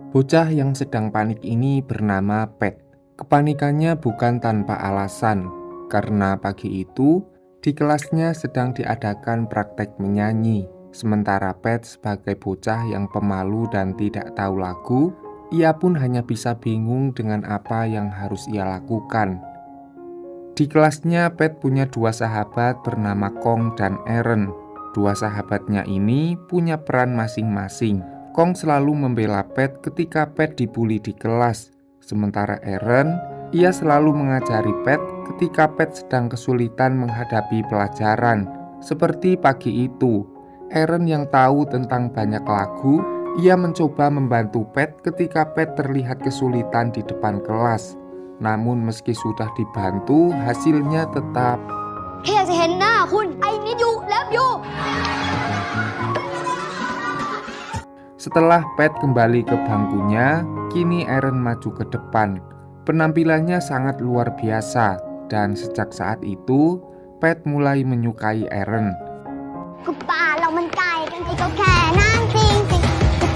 Bocah yang sedang panik ini bernama Pet. Kepanikannya bukan tanpa alasan, karena pagi itu di kelasnya sedang diadakan praktek menyanyi. Sementara Pet sebagai bocah yang pemalu dan tidak tahu lagu, ia pun hanya bisa bingung dengan apa yang harus ia lakukan. Di kelasnya, Pet punya dua sahabat bernama Kong dan Eren. Dua sahabatnya ini punya peran masing-masing. Kong selalu membela Pet ketika Pet dibully di kelas. Sementara Eren, ia selalu mengajari Pet ketika Pet sedang kesulitan menghadapi pelajaran. Seperti pagi itu, Eren yang tahu tentang banyak lagu, ia mencoba membantu Pet ketika Pet terlihat kesulitan di depan kelas. Namun meski sudah dibantu, hasilnya tetap พี่อยากจะเห็นหน้าคุณ I need you love you Setelah Pet kembali ke bangkunya, kini Eren maju ke depan. Penampilannya sangat luar biasa, dan sejak saat itu, Pet mulai menyukai Eren. ก็ป่าเรามันไกลกันที่ก็แค่นั้นจริงจริง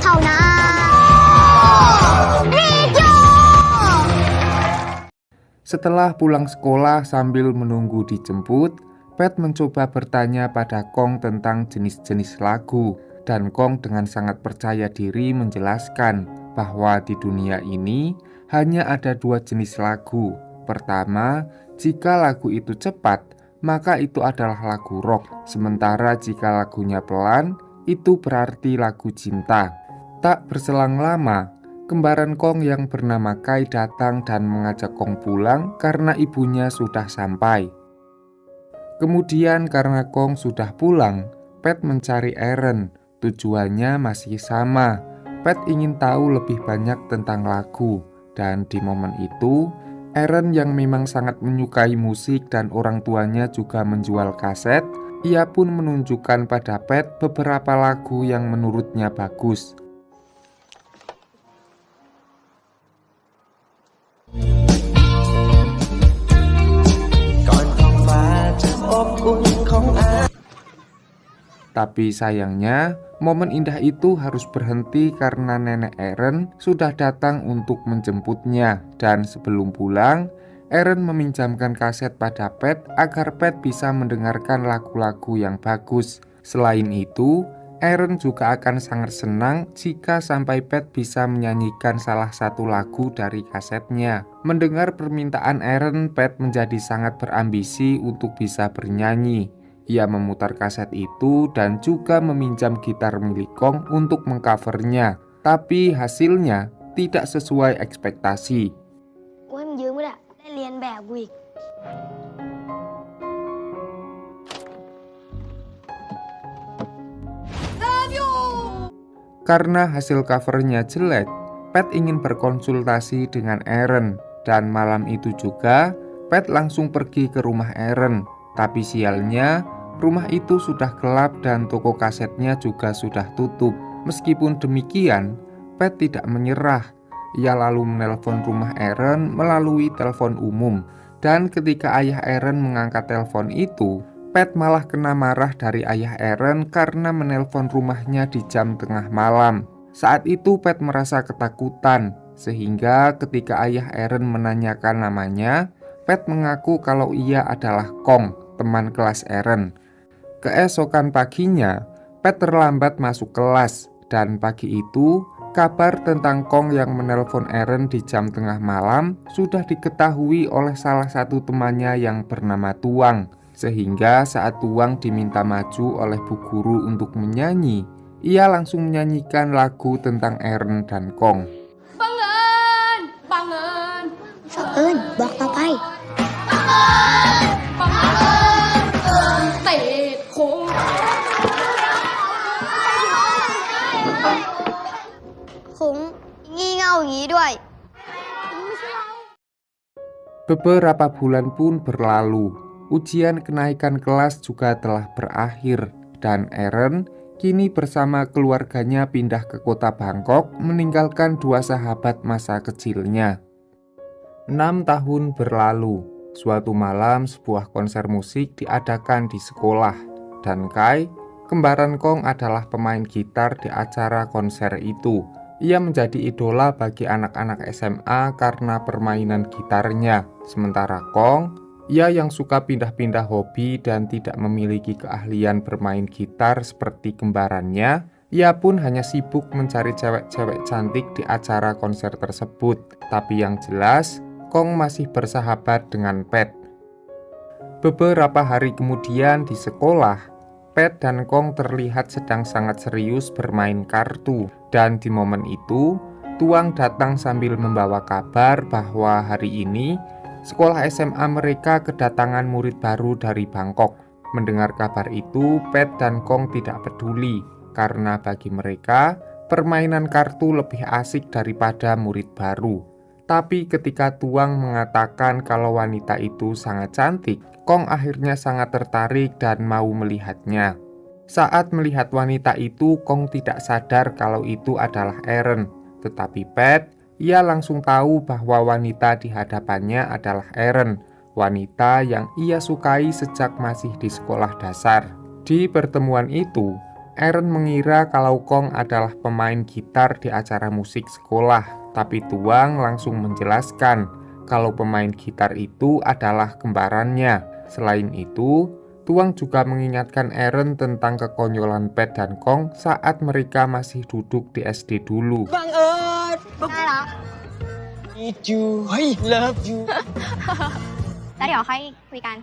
เท่านั้น Need you Setelah pulang sekolah sambil menunggu dijemput, Pet mencoba bertanya pada Kong tentang jenis-jenis lagu. Dan Kong dengan sangat percaya diri menjelaskan bahwa di dunia ini hanya ada dua jenis lagu. Pertama, jika lagu itu cepat, maka itu adalah lagu rock. Sementara jika lagunya pelan, itu berarti lagu cinta. Tak berselang lama, kembaran Kong yang bernama Kai datang dan mengajak Kong pulang karena ibunya sudah sampai. Kemudian karena Kong sudah pulang, Pet mencari Eren. Tujuannya masih sama. Pet ingin tahu lebih banyak tentang lagu. Dan di momen itu, Eren yang memang sangat menyukai musik dan orang tuanya juga menjual kaset, ia pun menunjukkan pada Pet beberapa lagu yang menurutnya bagus. Tapi sayangnya, momen indah itu harus berhenti karena nenek Eren sudah datang untuk menjemputnya. Dan sebelum pulang, Eren meminjamkan kaset pada Pet agar Pet bisa mendengarkan lagu-lagu yang bagus. Selain itu, Eren juga akan sangat senang jika sampai Pet bisa menyanyikan salah satu lagu dari kasetnya. Mendengar permintaan Eren, Pet menjadi sangat berambisi untuk bisa bernyanyi. Ia memutar kaset itu dan juga meminjam gitar milik Kong untuk mengcovernya. Tapi hasilnya tidak sesuai ekspektasi. กูให้มันยืมก็ได้ได้เรียนแบบกูอีก Love you Karena hasil covernya jelek, Pet ingin berkonsultasi dengan Eren. Dan malam itu juga, Pet langsung pergi ke rumah Eren. Tapi sialnya, rumah itu sudah gelap dan toko kasetnya juga sudah tutup. Meskipun demikian, Pet tidak menyerah. Ia lalu menelpon rumah Eren melalui telepon umum. Dan ketika ayah Eren mengangkat telepon itu, Pet malah kena marah dari ayah Eren karena menelpon rumahnya di jam tengah malam. Saat itu Pet merasa ketakutan, sehingga ketika ayah Eren menanyakan namanya, Pet mengaku kalau ia adalah Kong, teman kelas Eren. Keesokan paginya, Pet terlambat masuk kelas, dan pagi itu kabar tentang Kong yang menelpon Eren di jam tengah malam sudah diketahui oleh salah satu temannya yang bernama Tuang. Sehingga saat Tuang diminta maju oleh Bu Guru untuk menyanyi, ia langsung menyanyikan lagu tentang Eren dan Kong. บังเอิญบังเอิญ เผอิญบอกต่อไป บังเอิญติดคุกคุ้งงี่เง่าอย่างนี้ด้วย Beberapa bulan pun berlalu. Ujian kenaikan kelas juga telah berakhir, dan Eren kini bersama keluarganya pindah ke kota Bangkok, meninggalkan dua sahabat masa kecilnya. 6 tahun berlalu. Suatu malam sebuah konser musik diadakan di sekolah, dan Kai, kembaran Kong, adalah pemain gitar di acara konser itu. Ia menjadi idola bagi anak-anak SMA karena permainan gitarnya. Sementara Kong, ia yang suka pindah-pindah hobi dan tidak memiliki keahlian bermain gitar seperti kembarannya, ia pun hanya sibuk mencari cewek-cewek cantik di acara konser tersebut. Tapi yang jelas, Kong masih bersahabat dengan Pat. Beberapa hari kemudian di sekolah, Pat dan Kong terlihat sedang sangat serius bermain kartu. Dan di momen itu, Tuang datang sambil membawa kabar bahwa hari ini sekolah SMA mereka kedatangan murid baru dari Bangkok. Mendengar kabar itu, Pat dan Kong tidak peduli, karena bagi mereka, permainan kartu lebih asik daripada murid baru. Tapi ketika Tuang mengatakan kalau wanita itu sangat cantik, Kong akhirnya sangat tertarik dan mau melihatnya. Saat melihat wanita itu, Kong tidak sadar kalau itu adalah Eren. Tetapi Pat, ia langsung tahu bahwa wanita di hadapannya adalah Eren, wanita yang ia sukai sejak masih di sekolah dasar. Di pertemuan itu, Eren mengira kalau Kong adalah pemain gitar di acara musik sekolah, tapi Tuang langsung menjelaskan kalau pemain gitar itu adalah kembarannya. Selain itu, Tuang juga mengingatkan Eren tentang kekonyolan Pat dan Kong saat mereka masih duduk di SD dulu. บังเอิญ ได้เหรอ need you เฮ้ย love you แล้วเดี๋ยวค่อยคุยกัน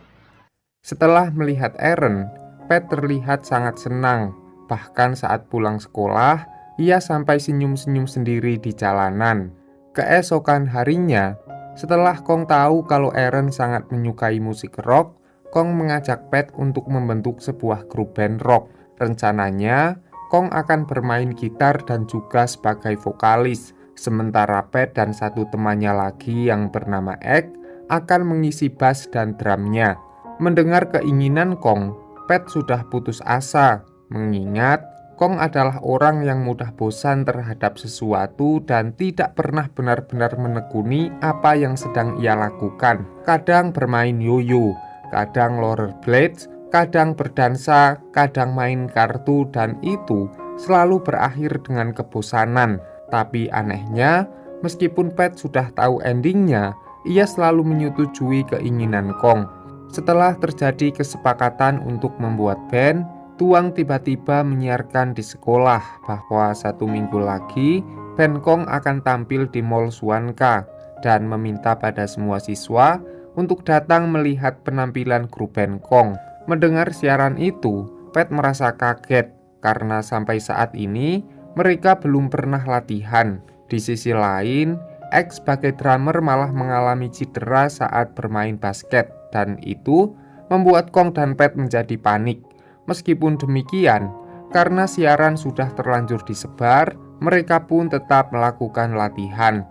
Setelah melihat Eren, Pat terlihat sangat senang. Bahkan saat pulang sekolah, ia sampai senyum-senyum sendiri di jalanan. Keesokan harinya, setelah Kong tahu kalau Eren sangat menyukai musik rock, Kong mengajak Pat untuk membentuk sebuah grup band rock. Rencananya, Kong akan bermain gitar dan juga sebagai vokalis. Sementara Pat dan satu temannya lagi yang bernama Egg akan mengisi bass dan drumnya. Mendengar keinginan Kong, Pat sudah putus asa, mengingat Kong adalah orang yang mudah bosan terhadap sesuatu dan tidak pernah benar-benar menekuni apa yang sedang ia lakukan. Kadang bermain yoyo, kadang rollerblades, kadang berdansa, kadang main kartu, dan itu selalu berakhir dengan kebosanan. Tapi anehnya, meskipun Pat sudah tahu endingnya, ia selalu menyetujui keinginan Kong. Setelah terjadi kesepakatan untuk membuat band, Tuang tiba-tiba menyiarkan di sekolah bahwa 1 minggu lagi band Kong akan tampil di Mall Suanka dan meminta pada semua siswa untuk datang melihat penampilan grup band Kong. Mendengar siaran itu, Pat merasa kaget karena sampai saat ini mereka belum pernah latihan. Di sisi lain, X sebagai drummer malah mengalami cedera saat bermain basket, dan itu membuat Kong dan Pat menjadi panik. Meskipun demikian, karena siaran sudah terlanjur disebar, mereka pun tetap melakukan latihan.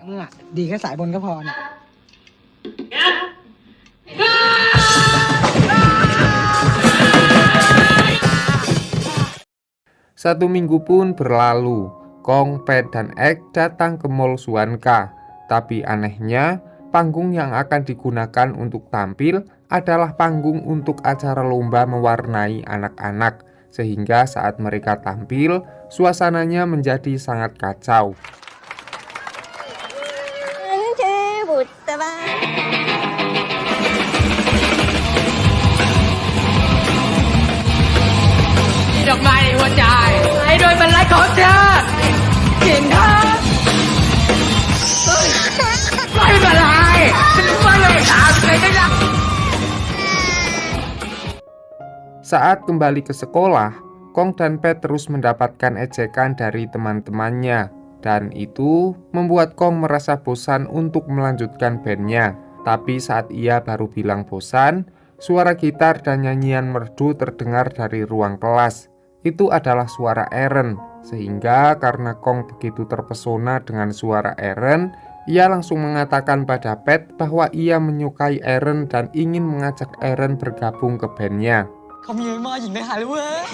ดีแค่สายบนก็พอเนี่ย 1 minggu pun berlalu. Kong, Pat, dan Egg datang ke Mall Suanka. Tapi anehnya, panggung yang akan digunakan untuk tampil adalah panggung untuk acara lomba mewarnai anak-anak. Sehingga saat mereka tampil, suasananya menjadi sangat kacau. Saat kembali ke sekolah, Kong dan Pat terus mendapatkan ejekan dari teman-temannya, dan itu membuat Kong merasa bosan untuk melanjutkan bandnya. Tapi saat ia baru bilang bosan, suara gitar dan nyanyian merdu terdengar dari ruang kelas. Itu adalah suara Eren, sehingga karena Kong begitu terpesona dengan suara Eren, ia langsung mengatakan pada Pat bahwa ia menyukai Eren dan ingin mengajak Eren bergabung ke bandnya. เขามีหม้อหญิงในหาเลยเว้ย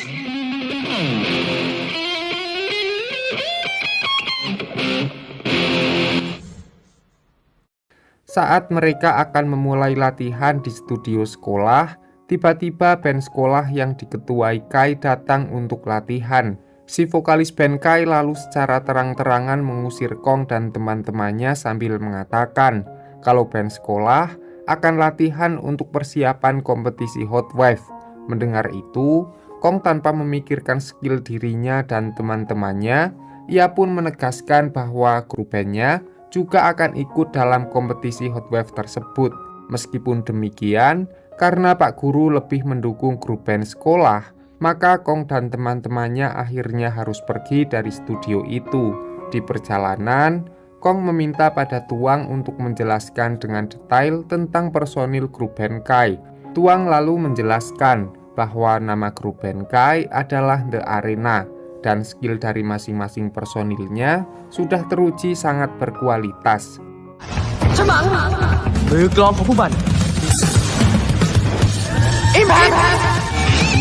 Saat mereka akan memulai latihan di studio sekolah, tiba-tiba band sekolah yang diketuai Kai datang untuk latihan. Si vokalis band Kai lalu secara terang-terangan mengusir Kong dan teman-temannya sambil mengatakan kalau band sekolah akan latihan untuk persiapan kompetisi Hot Wave. Mendengar itu, Kong tanpa memikirkan skill dirinya dan teman-temannya, ia pun menegaskan bahwa grup bandnya juga akan ikut dalam kompetisi Hot Wave tersebut. Meskipun demikian, karena Pak Guru lebih mendukung grup band sekolah, maka Kong dan teman-temannya akhirnya harus pergi dari studio itu. Di perjalanan, Kong meminta pada Tuang untuk menjelaskan dengan detail tentang personil grup band Kai. Tuang lalu menjelaskan bahwa nama grup band Kai adalah The Arena dan skill dari masing-masing personilnya sudah teruji sangat berkualitas. ฉมังมือกลองของผู้บันImpact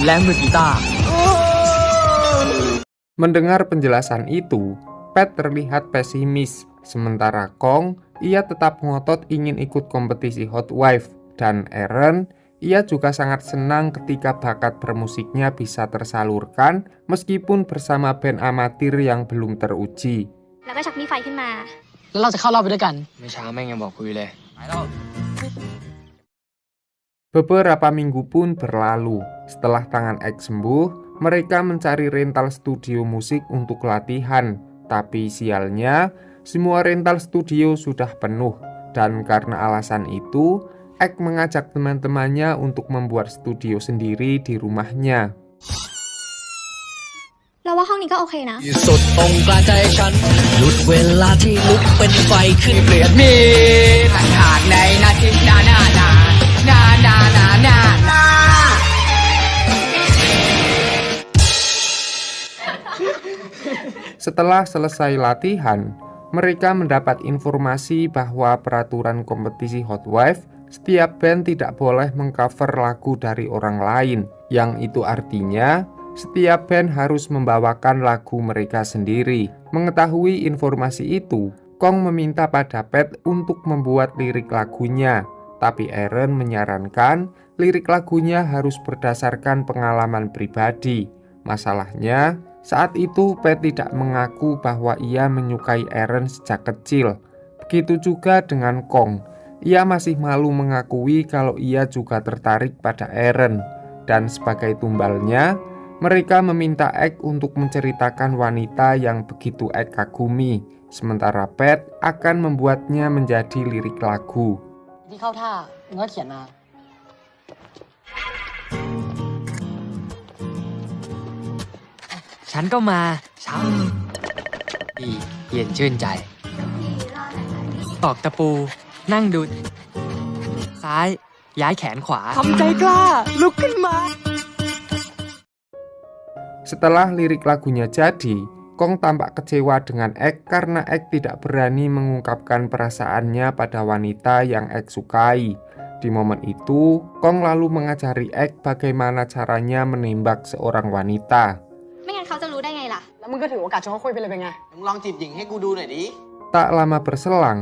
และมือกีตาร์ Mendengar penjelasan itu, Pat terlihat pesimis. Sementara Kong, ia tetap ngotot ingin ikut kompetisi Hot Wave. Dan Aaron, ia juga sangat senang ketika bakat bermusiknya bisa tersalurkan meskipun bersama band amatir yang belum teruji. แล้วก็ชักมีไฟขึ้นมา แล้วเราจะเข้ารอบไปด้วยกันไม่ช้าแม่งยังบอกคุยเลยไปแล้ว Beberapa minggu pun berlalu. Setelah tangan X sembuh, mereka mencari rental studio musik untuk latihan. Tapi sialnya, semua rental studio sudah penuh. Dan karena alasan itu, X mengajak teman-temannya untuk membuat studio sendiri di rumahnya. เราว่าห้องนี้ก็โอเคนะ ที่สุดตรงกลางใจฉันหยุดเวลาที่ลุกเป็นไฟขึ้นเปลี่ยนมีขาดในนาทีนานานานานานานานา Setelah selesai latihan, mereka mendapat informasi bahwa peraturan kompetisi Hot Wave, setiap band tidak boleh mengcover lagu dari orang lain. Yang itu artinya, setiap band harus membawakan lagu mereka sendiri. Mengetahui informasi itu, Kong meminta pada Pat untuk membuat lirik lagunya. Tapi Aaron menyarankan lirik lagunya harus berdasarkan pengalaman pribadi. Masalahnya, saat itu Pat tidak mengaku bahwa ia menyukai Aaron sejak kecil. Begitu juga dengan Kong. Ia masih malu mengakui kalau ia juga tertarik pada Aaron. Dan sebagai tumbalnya, mereka meminta Ek untuk menceritakan wanita yang begitu Ek kagumi. Sementara Pat akan membuatnya menjadi lirik lagu. ที่เข้าท่ามึงก็เขียนมา ฉันก็มาเช้าดีเย็นชื่นใจตอกตะปูนั่งดูซ้ายย้ายแขนขวาทำใจกล้าลุกขึ้นมา Setelah lirik lagunya jadi, Kong tampak kecewa dengan Ek karena Ek tidak berani mengungkapkan perasaannya pada wanita yang Ek sukai. Di momen itu, Kong lalu mengajari Ek bagaimana caranya menembak seorang wanita. ไม่งั้นเขาจะรู้ได้ไงล่ะ แล้วมึงก็ถือโอกาสชวนเขาคุยไปเลยเป็นไง มึงลองจีบหญิงให้กูดูหน่อยดิ Tak lama berselang,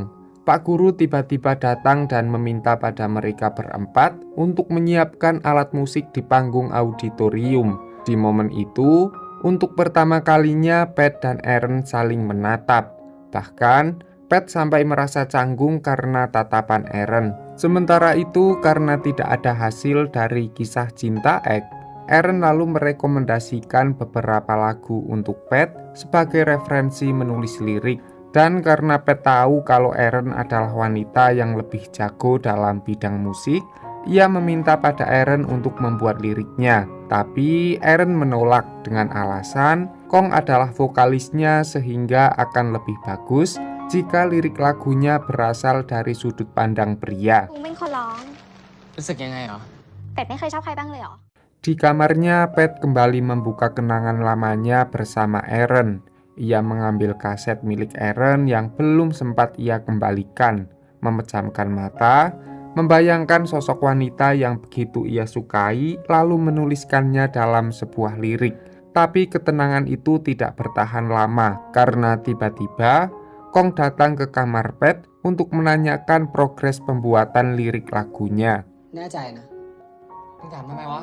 Pak Guru tiba-tiba datang dan meminta pada mereka berempat untuk menyiapkan alat musik di panggung auditorium. Di momen itu, untuk pertama kalinya Pat dan Aaron saling menatap. Bahkan, Pat sampai merasa canggung karena tatapan Aaron. Sementara itu, karena tidak ada hasil dari kisah cinta Ek, Aaron lalu merekomendasikan beberapa lagu untuk Pat sebagai referensi menulis lirik. Dan karena Pat tahu kalau Aaron adalah wanita yang lebih jago dalam bidang musik, ia meminta pada Aaron untuk membuat liriknya. Tapi Aaron menolak dengan alasan Kong adalah vokalisnya sehingga akan lebih bagus jika lirik lagunya berasal dari sudut pandang pria. กูเป็นคนร้อง รู้สึกยังไงเหรอ เป็ดไม่เคยชอบใครบ้างเลยเหรอ Di kamarnya, Pat kembali membuka kenangan lamanya bersama Aaron. Ia mengambil kaset milik Aaron yang belum sempat ia kembalikan, memejamkan mata, membayangkan sosok wanita yang begitu ia sukai, lalu menuliskannya dalam sebuah lirik. Tapi ketenangan itu tidak bertahan lama, karena tiba-tiba Kong datang ke kamar Pat untuk menanyakan progres pembuatan lirik lagunya. แน่ใจนะมึงถามทำไมวะ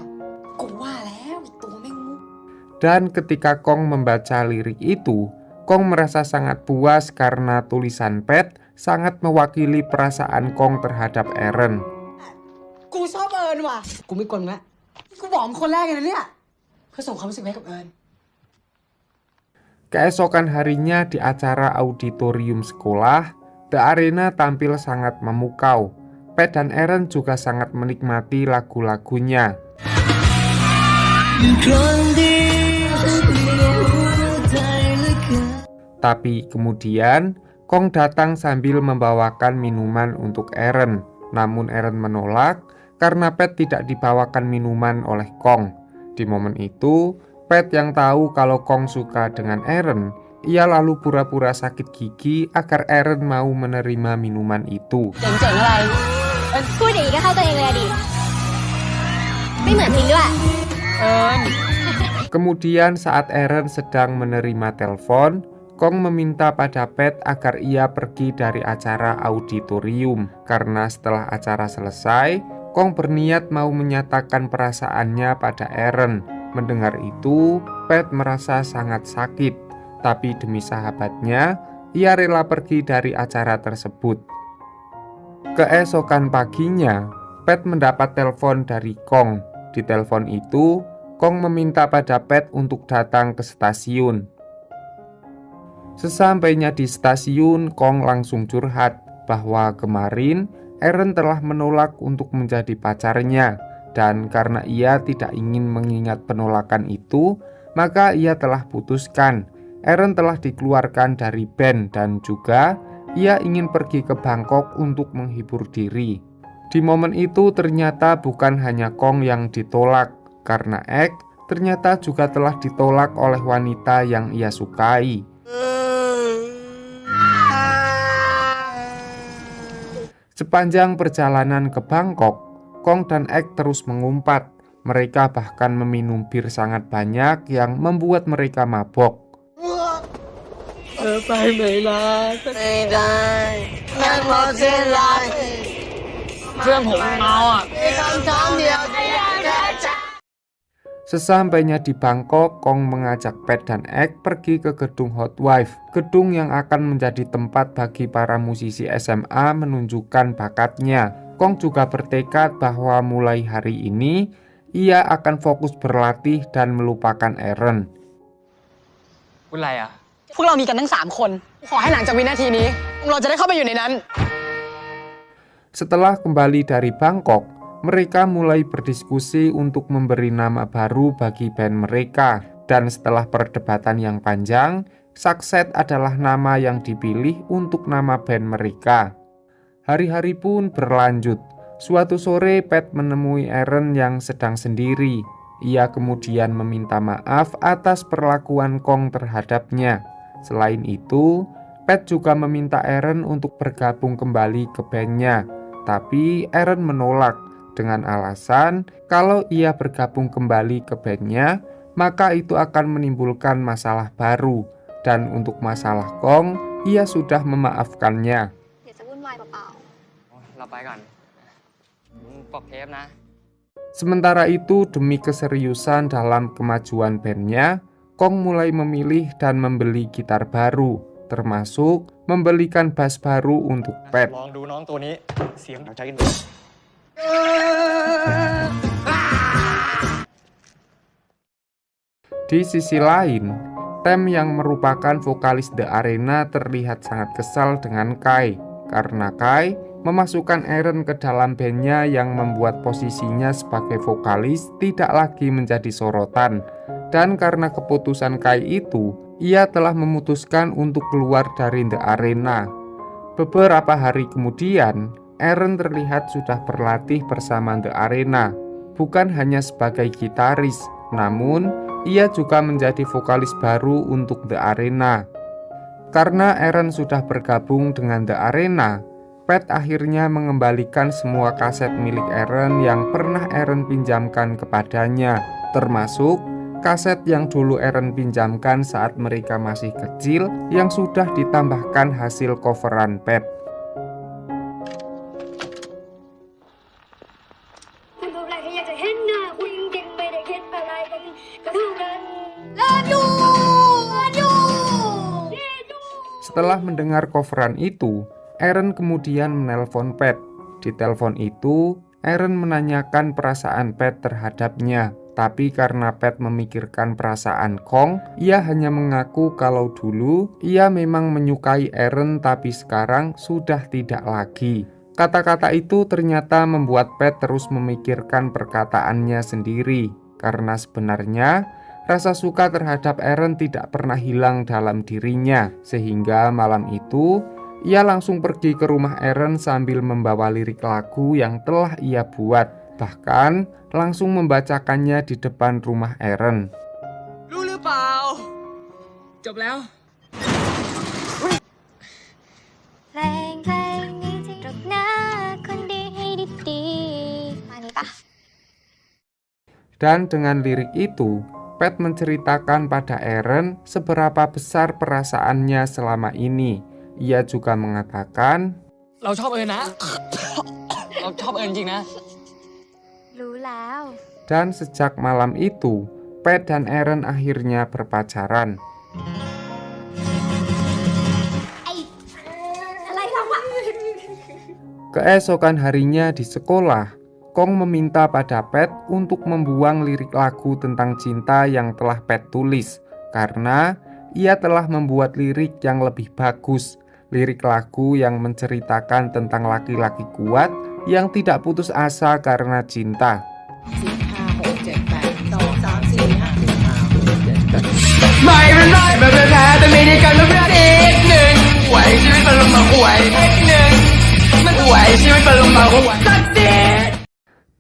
กูว่าแล้วตัวแม่งมุก Dan ketika Kong membaca lirik itu, Kong merasa sangat puas karena tulisan Pat sangat mewakili perasaan Kong terhadap Eren. กูชอบเอิญว่ะ กูไม่กลมึงละกูบอกมึงคนแรกเลยนะเนี่ย เพื่อส่งความรู้สึกให้กับเอิญ Keesokan harinya di acara auditorium sekolah, The Arena tampil sangat memukau. Pat dan Eren juga sangat menikmati lagu-lagunya. Tapi kemudian Kong datang sambil membawakan minuman untuk Eren. Namun Eren menolak karena Pat tidak dibawakan minuman oleh Kong. Di momen itu, Pat yang tahu kalau Kong suka dengan Eren, ia lalu pura-pura sakit gigi agar Eren mau menerima minuman itu. เจ๋งๆอะไรพูดอย่างนี้ก็เข้าตัวเองเลยอะดิไม่เหมือนจริงด้วย Kemudian saat Eren sedang menerima telepon, Kong meminta pada Pat agar ia pergi dari acara auditorium. Karena setelah acara selesai, Kong berniat mau menyatakan perasaannya pada Eren. Mendengar itu, Pat merasa sangat sakit. Tapi demi sahabatnya, ia rela pergi dari acara tersebut. Keesokan paginya, Pat mendapat telepon dari Kong. Di telepon itu, Kong meminta pada Pat untuk datang ke stasiun. Sesampainya di stasiun, Kong langsung curhat bahwa kemarin Eren telah menolak untuk menjadi pacarnya. Dan karena ia tidak ingin mengingat penolakan itu, maka ia telah putuskan. Eren telah dikeluarkan dari band dan juga ia ingin pergi ke Bangkok untuk menghibur diri. Di momen itu ternyata bukan hanya Kong yang ditolak, karena Ek ternyata juga telah ditolak oleh wanita yang ia sukai. Sepanjang perjalanan ke Bangkok, Kong dan Ek terus mengumpat. Mereka bahkan meminum bir sangat banyak yang membuat mereka mabok. ไปไหมล่ะไม่ได้แม่พอเช่นไรเพื่อนผมเมาอ่ะมีคำถามเดียวที่อยากจะ Sesampainya di Bangkok, Kong mengajak Pat dan Ek pergi ke gedung Hot Wife, gedung yang akan menjadi tempat bagi para musisi SMA menunjukkan bakatnya. Kong juga bertekad bahwa mulai hari ini, ia akan fokus berlatih dan melupakan Eren. พูดอะไรอ่ะ พวกเรามีกันทั้ง3 คน ขอให้หลังจากวินาทีนี้เราจะได้เข้าไปอยู่ในนั้น Setelah kembali dari Bangkok, mereka mulai berdiskusi untuk memberi nama baru bagi band mereka. Dan setelah perdebatan yang panjang, Success adalah nama yang dipilih untuk nama band mereka. Hari-hari pun berlanjut. Suatu sore, Pat menemui Eren yang sedang sendiri. Ia kemudian meminta maaf atas perlakuan Kong terhadapnya. Selain itu, Pat juga meminta Eren untuk bergabung kembali ke bandnya. Tapi Eren menolak dengan alasan kalau ia bergabung kembali ke bandnya, maka itu akan menimbulkan masalah baru. Dan untuk masalah Kong, ia sudah memaafkannya. เดี๋ยวจะวุ่นวายเปล่า เราไปก่อนปกเทปนะ Sementara itu, demi keseriusan dalam kemajuan bandnya, Kong mulai memilih dan membeli gitar baru, termasuk membelikan bass baru untuk Pat. ลองดูน้องตัวนี้ เสียงใจกัน Di sisi lain, Tem yang merupakan vokalis The Arena terlihat sangat kesal dengan Kai, karena Kai memasukkan Eren ke dalam bandnya yang membuat posisinya sebagai vokalis tidak lagi menjadi sorotan. Dan karena keputusan Kai itu, ia telah memutuskan untuk keluar dari The Arena. Beberapa hari kemudian, Eren terlihat sudah berlatih bersama The Arena, bukan hanya sebagai gitaris, namun ia juga menjadi vokalis baru untuk The Arena. Karena Eren sudah bergabung dengan The Arena, Pat akhirnya mengembalikan semua kaset milik Eren yang pernah Eren pinjamkan kepadanya, termasuk kaset yang dulu Eren pinjamkan saat mereka masih kecil yang sudah ditambahkan hasil coveran Pat. คุณทำอะไรแค่อยากจะเห็นหน้าคุณจริงๆไม่ได้คิดอะไรกันก็เท่านั้น Setelah mendengar coveran itu, Aaron kemudian menelpon Pat. Di telepon itu, Aaron menanyakan perasaan Pat terhadapnya. Tapi karena Pat memikirkan perasaan Kong, ia hanya mengaku kalau dulu ia memang menyukai Aaron tapi sekarang sudah tidak lagi. Kata-kata itu ternyata membuat Pat terus memikirkan perkataannya sendiri. Karena sebenarnya rasa suka terhadap Aaron tidak pernah hilang dalam dirinya. Sehingga malam itu ia langsung pergi ke rumah Aaron sambil membawa lirik lagu yang telah ia buat. Bahkan langsung membacakannya di depan rumah Aaron. รู้หรือเปล่า จบแล้ว เพลงนี้ที่รักนะคนดีให้ดีๆมานี้ปะ Dan dengan lirik itu, Pat menceritakan pada Aaron seberapa besar perasaannya selama ini. Ia juga mengatakan, เราชอบเอิญนะ เราชอบเอิญจริงนะ รู้แล้ว dan sejak malam itu, Pat dan Aaron akhirnya berpacaran. อะไรเราอะ Keesokan harinya di sekolah, Kong meminta pada Pat untuk membuang lirik lagu tentang cinta yang telah Pat tulis, karena ia telah membuat lirik yang lebih bagus, lirik lagu yang menceritakan tentang laki-laki kuat yang tidak putus asa karena cinta. ไม่เป็นไรไม่เป็นไรแต่ไม่ได้กันแล้วนิดหนึ่งไหวชีวิตมันลงมาไหวนิดหนึ่งมันไหวชีวิตมันลงมาไหวสักนิด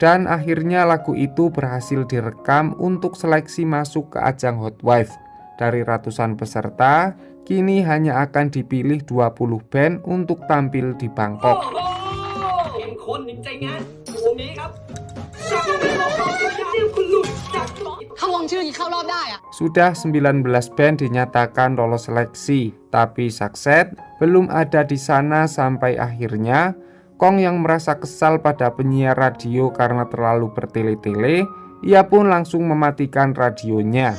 Dan akhirnya lagu itu berhasil direkam untuk seleksi masuk ke ajang Hot Wife. Dari ratusan peserta, kini hanya akan dipilih 20 band untuk tampil di Bangkok. คนจริงๆนะวงนี้ครับจากวงนี้เราเรียกคุณลุงจาก ถ้าวงชื่อนี้เข้ารอบได้อะ Sudah 19 band dinyatakan lolos seleksi, tapi Success belum ada di sana sampai akhirnya Kong yang merasa kesal pada penyiar radio karena terlalu bertele-tele, ia pun langsung mematikan radionya.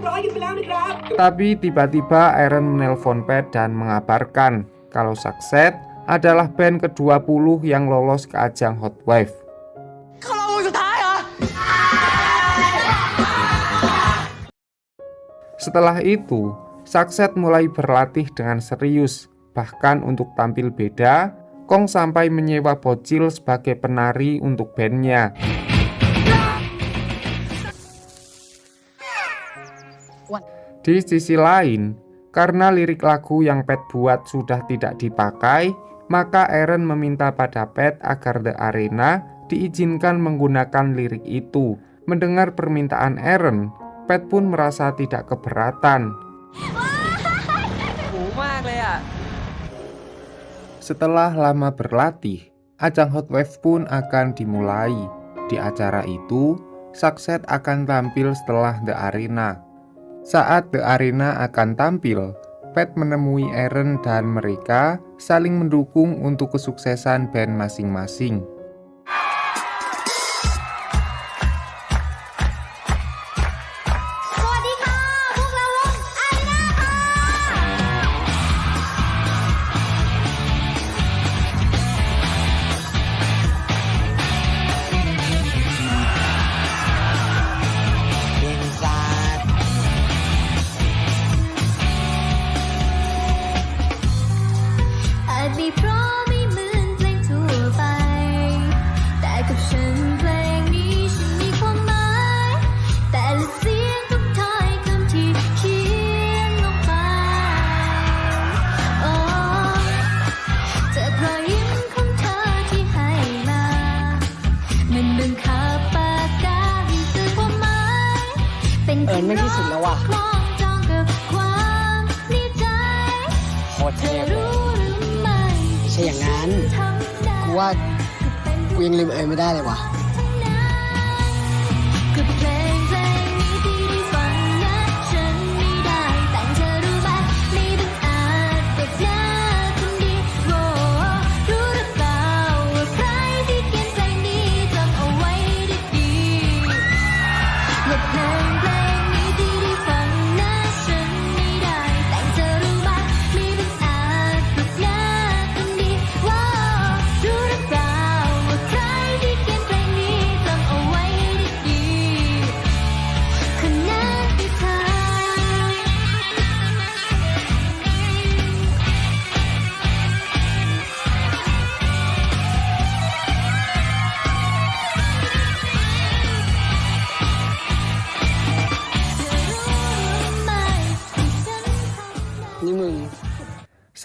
ร้อยกันไปแล้วนะครับ Tapi tiba-tiba Aaron menelpon Pat dan mengabarkan kalau Success adalah band ke-20 yang lolos ke ajang Hot Wife. เข้ารอบวงสุดท้ายเหรอ Setelah itu, Success mulai berlatih dengan serius. Bahkan untuk tampil beda, Kong sampai menyewa bocil sebagai penari untuk bandnya. Di sisi lain, karena lirik lagu yang Pat buat sudah tidak dipakai, maka Aaron meminta pada Pat agar The Arena diizinkan menggunakan lirik itu. Mendengar permintaan Aaron, Pat pun merasa tidak keberatan. หูมากเลยอ่ะ Setelah lama berlatih, ajang Hot Wife pun akan dimulai. Di acara itu, Success akan tampil setelah The Arena. Saat The Arena akan tampil, Pat menemui Aaron dan mereka saling mendukung untuk kesuksesan band masing-masing.เอิญไม่ที่สุดแล้วว่ะโคตรเท่เลยไม่ใช่อย่างนั้นกูว่ากูยังลืมเอิญไม่ได้เลยว่ะ เ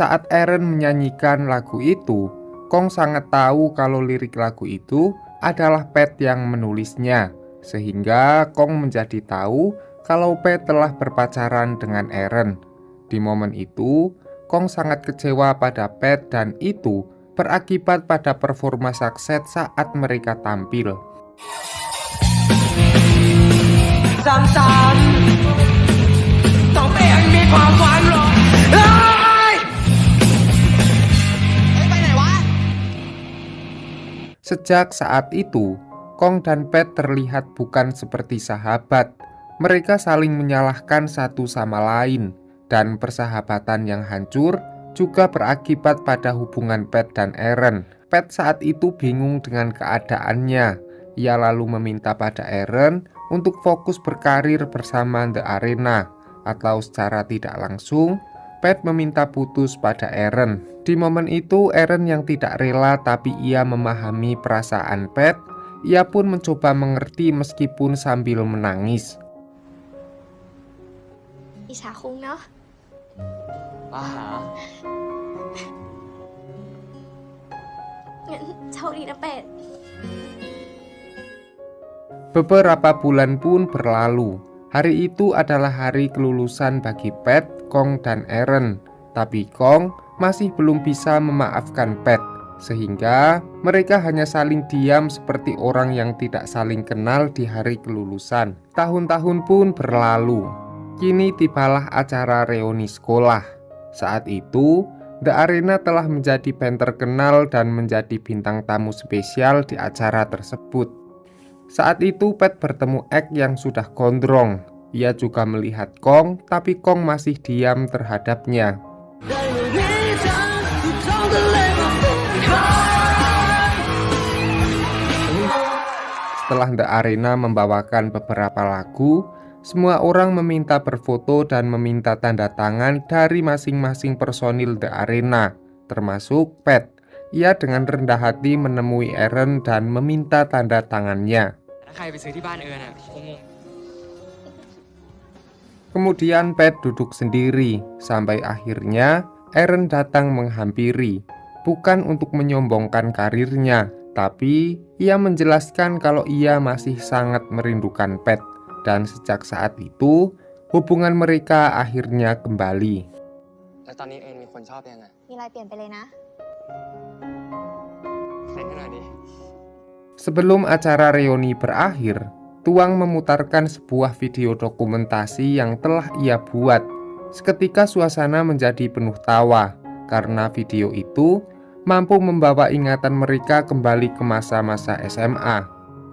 Saat Eren menyanyikan lagu itu, Kong sangat tahu kalau lirik lagu itu adalah Pat yang menulisnya, sehingga Kong menjadi tahu kalau Pat telah berpacaran dengan Eren. Di momen itu, Kong sangat kecewa pada Pat dan itu berakibat pada performa Success saat mereka tampil. Sejak saat itu, Kong dan Pat terlihat bukan seperti sahabat. Mereka saling menyalahkan satu sama lain, dan persahabatan yang hancur juga berakibat pada hubungan Pat dan Eren. Pat saat itu bingung dengan keadaannya. Ia lalu meminta pada Eren untuk fokus berkarir bersama The Arena, atau secara tidak langsung, Pat meminta putus pada Eren. Di momen itu, Eren yang tidak rela tapi ia memahami perasaan Pat. Ia pun mencoba mengerti meskipun sambil menangis. อิจฉาคุ้งเนาะ Ah. งั้นโชคดีนะเป็ด Beberapa bulan pun berlalu. Hari itu adalah hari kelulusan bagi Pat, Kong, dan Eren. Tapi Kong masih belum bisa memaafkan Pat, sehingga mereka hanya saling diam seperti orang yang tidak saling kenal di hari kelulusan. Tahun-tahun pun berlalu. Kini tibalah acara reuni sekolah. Saat itu, The Arena telah menjadi band terkenal dan menjadi bintang tamu spesial di acara tersebut. Saat itu Pat bertemu Egg yang sudah gondrong. Ia juga melihat Kong, tapi Kong masih diam terhadapnya. Setelah The Arena membawakan beberapa lagu, semua orang meminta berfoto dan meminta tanda tangan dari masing-masing personil The Arena, termasuk Pat. Ia dengan rendah hati menemui Eren dan meminta tanda tangannya. ถ้าใครไปซื้อที่บ้านเอิญอ่ะคงงง Kemudian Pat duduk sendiri, sampai akhirnya Eren datang menghampiri. Bukan untuk menyombongkan karirnya, tapi ia menjelaskan kalau ia masih sangat merindukan Pat. Dan sejak saat itu, hubungan mereka akhirnya kembali. แล้วตอนนี้เอิญมีคนชอบยังอ่ะ มีอะไรเปลี่ยนไปเลยนะ เซ็นให้หน่อยดิ Sebelum acara reuni berakhir, Tuang memutarkan sebuah video dokumentasi yang telah ia buat. Seketika suasana menjadi penuh tawa, karena video itu mampu membawa ingatan mereka kembali ke masa-masa SMA.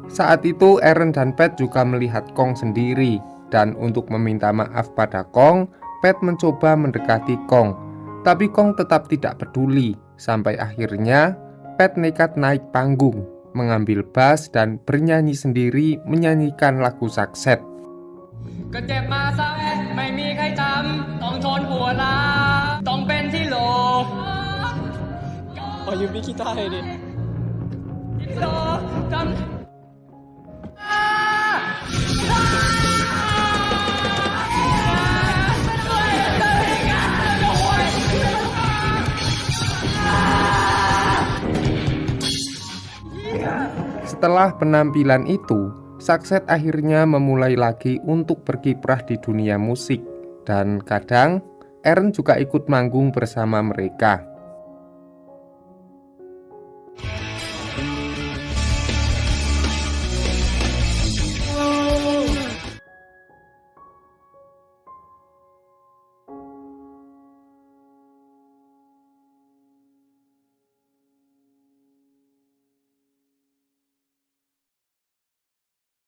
Saat itu Eren dan Pat juga melihat Kong sendiri, dan untuk meminta maaf pada Kong, Pat mencoba mendekati Kong. Tapi Kong tetap tidak peduli, sampai akhirnya Pat nekat naik panggung, mengambil bass dan bernyanyi sendiri menyanyikan lagu Success. ก็เจ็บมาซะไม่มีใครจำต้องทนหัวลาต้องเป็นที่โหล ขอยืมพี่กีตาร์เลยดิ ที่โหลจำ Setelah penampilan itu, Success akhirnya memulai lagi untuk berkiprah di dunia musik. Dan kadang Eren juga ikut manggung bersama mereka.